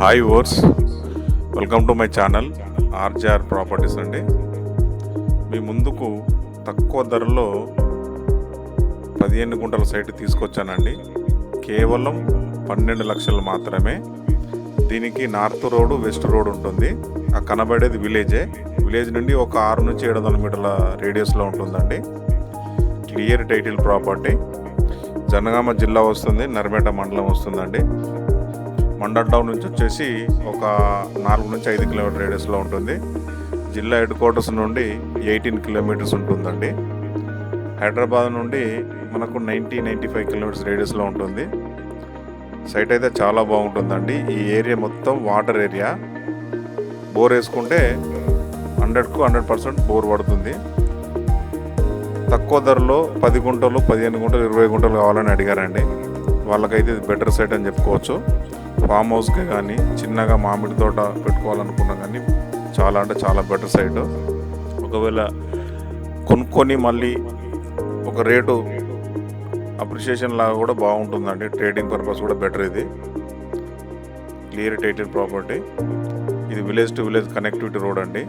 Hi ఓర్స్, welcome to my channel RJR properties అండి. మీ ముందుకు తక్కువ ధరలో 15 గుంటల సైట్ తీసుకొచ్చానండి. కేవలం 12 లక్షలు మాత్రమే. దీనికి నార్త్ రోడ్, వెస్ట్ రోడ్ ఉంటుంది. ఆ కనబడేది విలేజ్ నుండి ఒక 6 నుంచి 700 మీటర్ల రేడియస్లో ఉంటుందండి. Clear title property. జనగామ జిల్లా వస్తుంది, నర్మేట మండలం వస్తుందండి. మండల్ టౌన్ నుంచి వచ్చేసి ఒక 4 నుంచి 5 కిలోమీటర్ రేడియస్లో ఉంటుంది. జిల్లా హెడ్ క్వార్టర్స్ నుండి 18 కిలోమీటర్స్ ఉంటుందండి. హైదరాబాద్ నుండి మనకు 90-95 కిలోమీటర్స్ రేడియస్లో ఉంటుంది. సైట్ అయితే చాలా బాగుంటుందండి. ఈ ఏరియా మొత్తం వాటర్ ఏరియా. బోర్ వేసుకుంటే 100కు 100% బోర్ పడుతుంది. తక్కువ ధరలో 10 గుంటలు, 15 గుంటలు, 20 గుంటలు కావాలని అడిగారండి. వాళ్ళకైతే ఇది బెటర్ సైట్ అని చెప్పుకోవచ్చు. ఫామ్ హౌస్కి కానీ చిన్నగా మామిడి తోట పెట్టుకోవాలనుకున్నా కానీ చాలా బెటర్ సైట్. ఒకవేళ కొనుక్కొని మళ్ళీ ఒక రేటు అప్రిషియేషన్ లాగా కూడా బాగుంటుందండి. ట్రేడింగ్ పర్పస్ కూడా బెటర్. ఇది క్లియర్ టైటిల్ ప్రాపర్టీ. ఇది village to village connectivity road అండి.